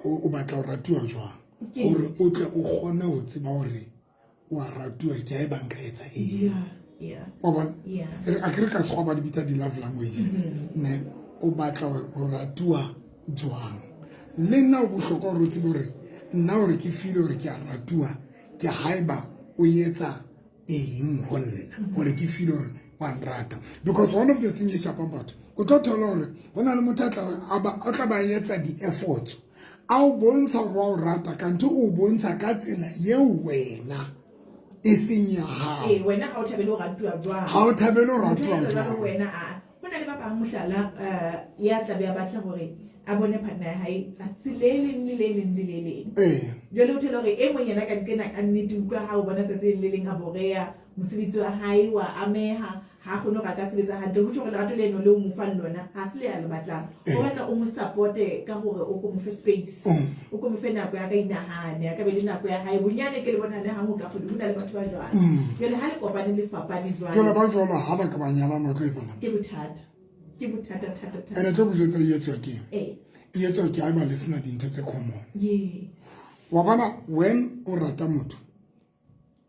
o batla ho ratuwa jwang hore o tle o kgone ho tseba hore wa ratuwa ke a banka etsa wa bona a ke re ka se go ba di bitsa di love languages ne o batla ho ratuwa jwang le nna o bohlokwa hore o tsebe hore nna hore ke feel hore ke a ratuwa ke haeba o etsa eng ho nna hore ke feel hore wa nrata because one of the things is about o tlo thola hore hona le motho a tla ba etsa di efforts a o bontsha hore wa o rata kanti o bontsha ka tsela yeo wena e seng ya hao wena ha o thabele ho ratuwa jwang ha o thabele ho ratuwa jwang wena hona le ba bang mohlala ya tla be a batla hore a bone partner ya hae tsatsi le leng jwale o thela hore e mong yena ka nkena ka nnete utlwa ha o bona tsatsi le leng a boreya mosebetsi wa hae wa ameha ha kgone hore a ka sebetsa hantle ho tjho gore lerato leno le o mo fang lona ha se le ya le batlang o batla o mo supporte ka hore o ko mo fe space o ko mo fe nako ya ka inahane ya ka be le nako ya hae bonyane ke le bona le ha mo ka kgodi ho na le batho ba jwang jwale ha le kopane le fapane jwang jwale ba jwalo ha ba ka ba nyalana o tlo etsana ke bothata thata ene tlo go jwetsa e etswa ke e etswa ke a ba le sena dintho tse common wa bona when o rata motho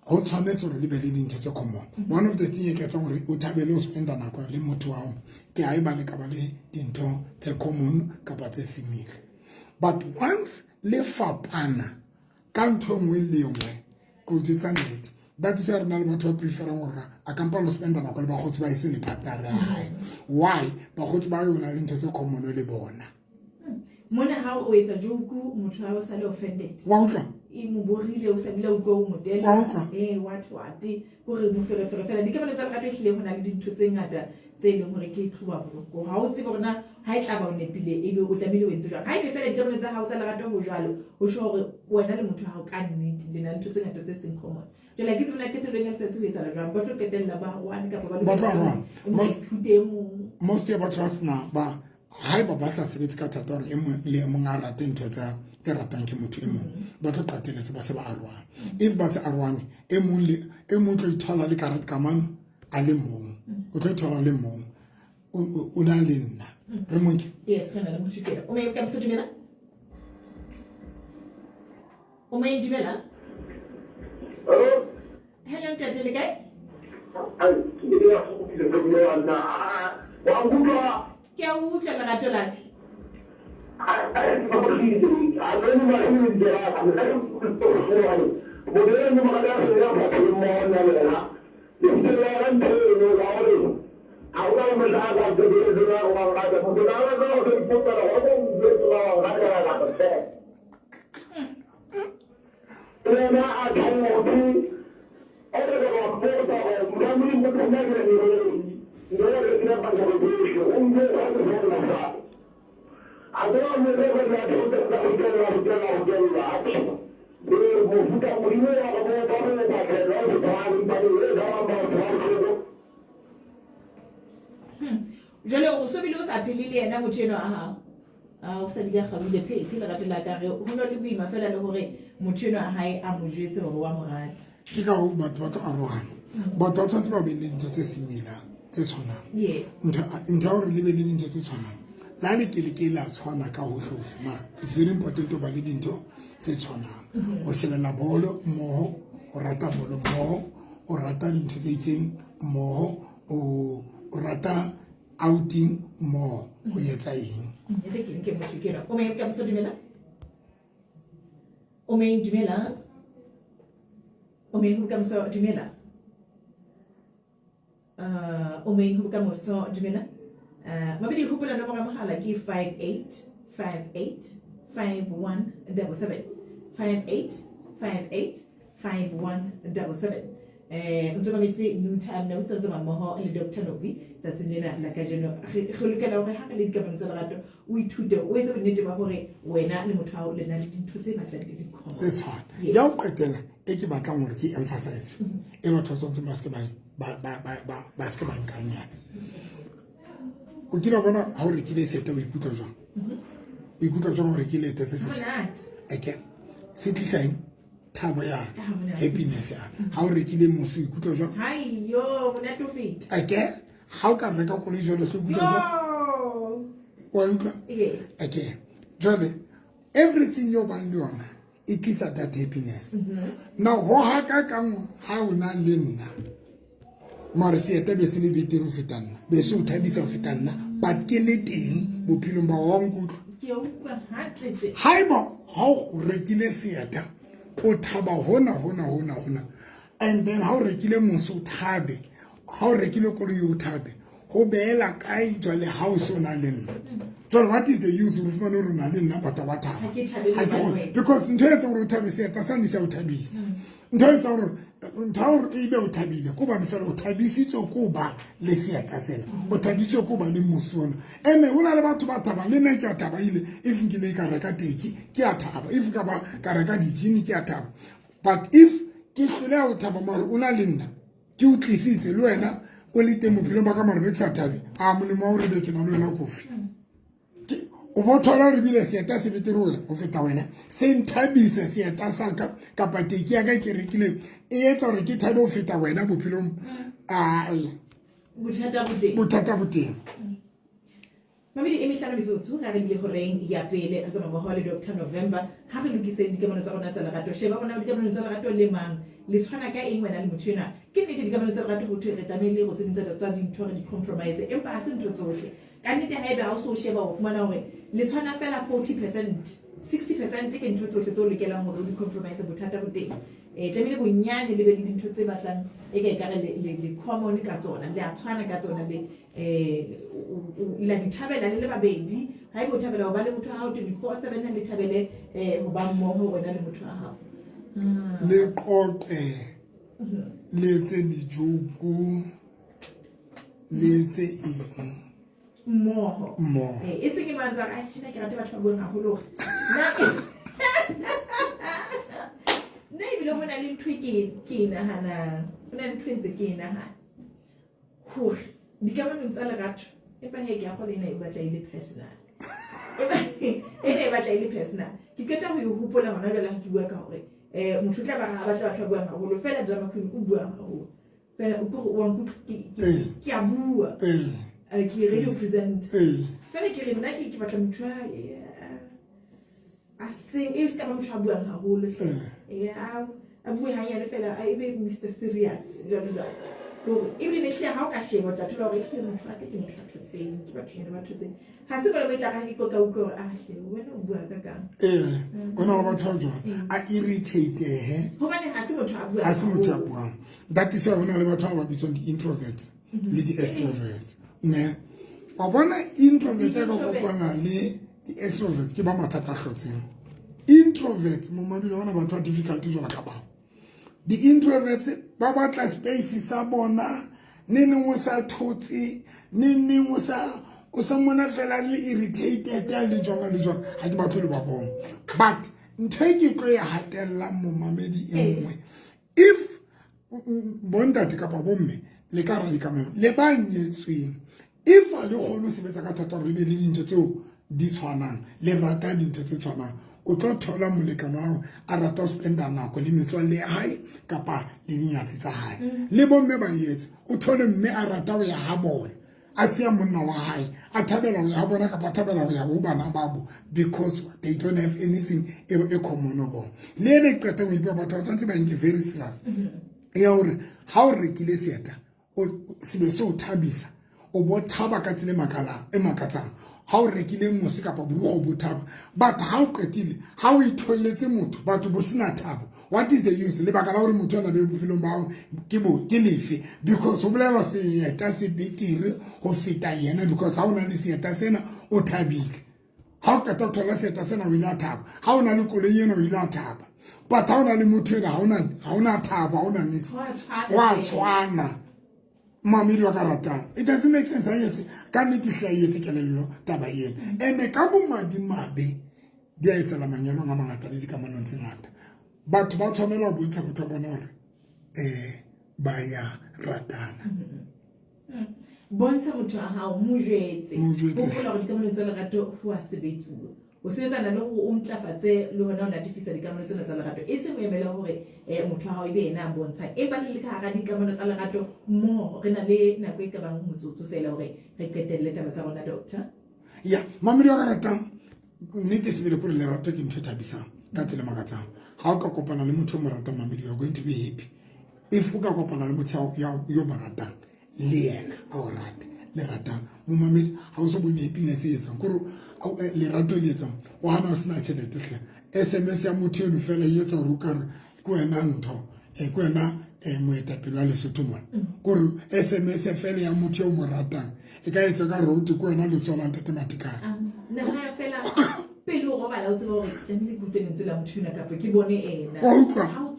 ho tshwanetse hore le be le dintho tse common one of the thing e ke tsa hore o thabele ho spenda nako le motho wa hao ke a ba le ka ba le dintho tse common kapa tse similar but once le fapana ka ntho nngwe le nngwe go tsa nnete that is why re batho ba preferang hore a kampa lo spenda nako le bagotsi ba ise le partner ya hae why bagotsi ba yona le ntho tse common le bona mona ha o etsa joke motho ha o sa le offended wa utlwa e mo borile o sa bile o go modela what gore mo fela di ka bana tsa rato hlile hona le dintho tse ngata tse leng hore ke tluwa boroko ha o tsebe bona ha e tla ba o nepile ebe o tlamile o entse jwang ha e fela di ka bana tsa ha o tsa lerato ho jwalo ho tjho hore wena le motho ha o ka nnete le na ntho tse ngata tse seng common jwale ke tsona ke tlo leng tse tse etsa jwang ba tlo ketella ba one ka ba most ya batho ba sna ba haeba ba sa sebetse ka thata hore e mong le mong a rate ntho tse ratang ke motho e mong ba tlo qateletse ba se ba arwana if ba se arwane e mong tlo ithola le karate kamano a le mong o tlo ithola le mong o na le nna re monke yes kana le motho kena o me ka dumela o me dumela hello ntate le kae ke a utlwa lerato la ka jwale o so bile o sa phele le yena motho eno a hao o sa di ga gabile phe le ratela ka re ho no le boima fela le hore motho eno a hae a mo jwetse hore wa mo rata ke ka ho batho ba tlo arogana batho ba tshwanetse ba be le dintho tse similar tse tshwanang yes ntho ya gore le be le dintho tse tshwanang la le ke la tshwana ka hohlohle mara it's very important ho ba le dintho tse tshwanang o shebella bolo mmoho o rata bolo mmoho o rata dintho tse itseng mmoho o rata outing mmoho ho etsa eng ke motho ke no o me ka mso dumela o me dumela o me ka mso dumela o me ka mso dumela mabedi hopola nomoro ya mohala ke 58585177 58585177 ntse ba metsi ntham na utsa tsama moho le Dr. Novi tsatsing lena la ka jeno go lekela hore ha ka le dikamano tsa lerato o ithute o etse bonnete ba hore wena le motho wa o le na le dintho tse batlang di khona tse tshwana ya o qetela e ke batlang hore ke emphasize e batho tsontse ba se ba nkanya o kira bona ha o rekile sete o ikutlwa jwang hore ke lete se se eke se tlisang thabo ya happiness ya ha o rekile mosi o ikutlwa jwang hayo mona to fit eke ha o ka reka koloi jwalo se ikutlwa jwang wa utlwa eke jwale everything you want yona it tlisa that happiness now ho haka ka ha o na le nna mara se eta be se le betere ho feta nna be se o thabisa ho feta nna but ke le teng bophelong ba wa nkutlo haeba ha o rekile seeta o thaba hona and then ha o rekile moso o thabe ha o rekile koloi o thabe ho beela kae jwale ha o so na le nna jwale what is the use of fumana hore na le nna batho ba thaba because ntho etsa hore o thabe seeta sane se o thabisa ntho etsa hore e be o thabile ko ba fela o thabisitswe ko ba le seeta sena o thabisitswe ko ba le mosona ene hona le batho ba thaba le nna ke a thaba ile if nkile ka reka teki ke a thaba if ka ba ka reka dijini ke a thaba but if ke tsile o thaba mara una le nna ke o tlisitse le wena o le teng bophelo ba ka mara be ke sa thabe a molemo wa hore be ke na le wena kofi o bothola re bile seeta se betere o feta wena se nthabisa seeta sa ka kapa teki ya ka ke rekile e etsa hore ke thabe ho feta wena bophelong bothata bo teng mabedi emihlano mizuzu ga re bile horeng ya pele re tsama moho le Dr. November ha re lokiseng dikamano tsa rona tsa lerato sheba bona dikamano tsa lerato le mang le tshwana ka eng wena le motho ena ke nnete dikamano tsa lerato go thwe re tamele go tsedintsa tsa dintho re di compromise empa ha se ntho tsohle ka nnete ha ebe ha o so sheba o fumana hore le tshwana fela 40% 60% ke ntho tsohle tso lokelang hore o di compromise bothata bo teng tlamehile bonyane le be le dintho tse batlang e ka ekare le common ka tsona le a tshwana ka tsona le la dithabela le babedi ha ebe o thabela ho ba le motho wa hao 24/7 le thabele ho ba mmoho wena le motho wa hao le qoqe le tse dijoku le tse eng mmoho e se ke manza a hina ke rata batho ba buang haholo na ibile hona le ntwe ke nahana hona le ntwe ntse ke nahana hore dikamano tsa lerato empa he ke a go lena e batla ile personal e batla ile personal ke keta ho ihopola hona jwale ha ke bua ka hore motho tla ba ha batla batho ba buang haholo fela drama queen o bua haholo fela o go wa nkutlwa ke a bua ke radio present fela ke re nna ke batla motho a sing e se ka ba motho a buang haholo a bua hanyane fela a ebe Mr. Serious jwalo even ne hle ha o ka sheba tla thola hore hle motho a ke motho a thotseng ke batho yena ba thotseng ha se ba tla ka go ka utlwa a hle wena o bua ka kang ona ba batho jwa a irritate hobane ha se motho a bua ha se motho a buang that is why ona le batho ba bitsong di introverts le di extroverts ne wa bona introverts ka kopana le di extroverts ke ba mathata a hlotseng introverts mo mamelo bona batho ba difficult jwa ka ba the introverts ba batla space sa bona nene mo sa thotse nene mo sa o sa mona fela le irritated le jonga ha ke batho le ba bona but nthe ke tlo ya hatella mo mamedi engwe if bontate ka ba bomme le ka ra dikamano le ba nyetsweng if a le kgolo sebetsa ka thata re be le dintho tseo di tshwanang le rata dintho tse tshwanang o tlo thola molekano wa a rata ho spenda nako le metswalle ya hae kapa le dinyatsi tsa hae le bomme ba yetse o thole mme a rata ho ya ha bona a siya monna wa hae a thabela ho ya ha bona kapa thabela ho ya ho bana babo because they don't have anything e common go le le qeta ho ipa batho ba tsantse ba nke very serious ya hore ha o rekile seeta o sebe so thabisa o bo thaba ka tsile makala e makatsang ha o rekile mose kapa burugo bo thaba but ha o qetile ha o itholletse motho batho bo sina thabo what is the use le bakala hore motho ana be bophelong ba ke lefe because o bolela seeta se betire ho feta yena because ha o na le seeta sena o thabile ha o qeta thola seeta sena o ila thaba ha o na le koloi yena o ila thaba but ha o na le motho ena ha o na thaba ha o na niks wa tshwana mamedi wa ka ratang it doesn't make sense ha yetse ka nnete hlahetse kelello taba yena ene ka bomadi mabe di a etsela manyalo a mangata le dikamanong tse ngata batho ba tshwanela ho bontsha batho bona hore ba ya ratana bontsha motho a hao mo jwetse ho kgola go dikamano tsa lerato ho a sebetsuwa o sebetsana le go o ntlafatse le hona o natifisa dikamano tsena tsa lerato e se mo emela hore motho wa hao e be ena a bontsha e ba le ka hara dikamano tsa lerato mo re na le nako e ka bang motsotso fela hore re qetelle taba tsa rona doctor ya mamedi wa ka ratang nnete sebele gore lerato ke ntho e thabisang ka tsela makatsang ha o ka kopana le motho o mo ratang mamedi you are going to be happy if o ka kopana le motho yo mo ratang le yena a o rata le ratang mo mamedi ha o so bone happiness e etsang gore le rato le etsang o hana o sena tšhelete hle SMS ya motho eno fela e etsa gore o kare ke wena ntho ke wena moetapele wa Lesotho mona gore SMS fela ya motho o mo ratang e ka etsa ka route ke wena le tswala ntate matikana nna fela pele o robala o tseba hore tlamehile ke utlwe la motho ena kapa ke bone ena ha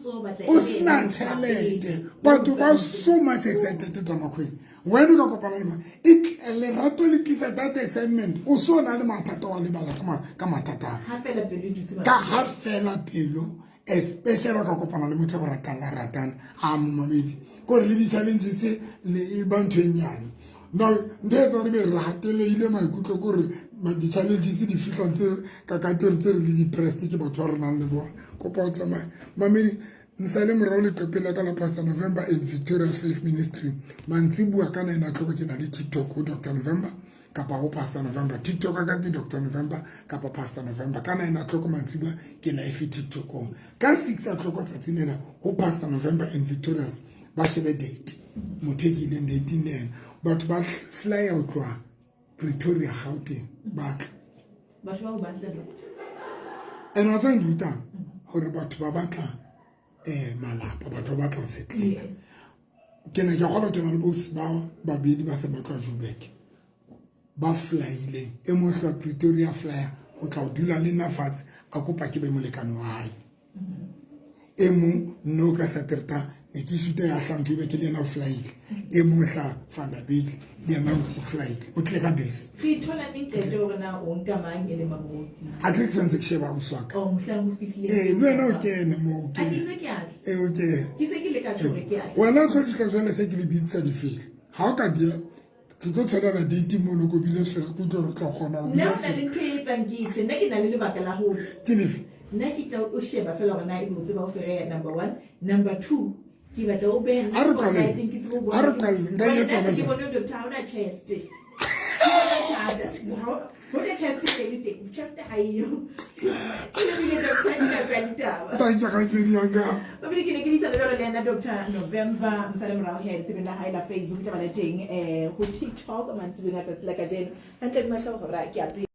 o sena tšhelete batho ba so much excited drama queen when o ka kopana le lerato le tlisa that excitement o so na le mathata wa lebala ka mathata ha fela pelo especially ka kopana le motho o ratang la ratana a momamedi gore le di challenges le ba ntho e nyane no ndetso re be rateleile maikutlo gore di challenges di fitla tse ka tse le depressed ke batho ba re nang le bona kopa o tsamaya mamedi nsale morao le qepela ka la Pastor November and Victorious Faith Ministry mantsibua ka 9 o'clock ke na le TikTok o Dr. November kapa ho Pastor November TikTok ka ke Dr. November kapa Pastor November ka 9 o'clock mantsibua ke live TikTok ka 6 o'clock tsatsing lena ho Pastor November and Victorious ba shebe date motho ke ile date nene but ba fly out kwa Pretoria Gauteng batho ba batla doctor and wa tsang jutang hore batho ba batla malapa batho ba batla ho settle ke ne ke gola ke na le boss ba bedi ba se batla Joburg ba flyile e mo tla Pretoria flyer o tla o dula le nafatse a kopa ke be molekano wa hae e mong no ka saterta ne ke shute ya hlantswe be ke le na flyile e mo tla Vanderbilt le na o flyile o tle ka base ke thola nqete hore na o nka mang ele mabuti a ke sense ke sheba o swaka o mohlang o fihlile le wena o kene mo ke o ke ke se ke le ka tshore ke a wena o tlo fihla jwale se ke le bitsa di file ha o ka dia ke tlo tsela la date mo no go bile sfera go tlo tla gona o nna o tla le ntho e etsang ke se nna ke na le lebaka la ho ke le nna ke tla o sheba fela hore na e botse ba o fere number 1 number 2 ke batla o ben a re nka etsa ke bona doctor ha ona chest ho le chest ke le chest ha iyo ke le doctor ka kwalita ba ja ka ke dianga ba bile ke ne ke di sana le na Dr. November msale mrao here tebe na haila Facebook taba le teng ho TikTok mantsibeng a tsatsela ka jeno hantle ke mahlo go ra ke a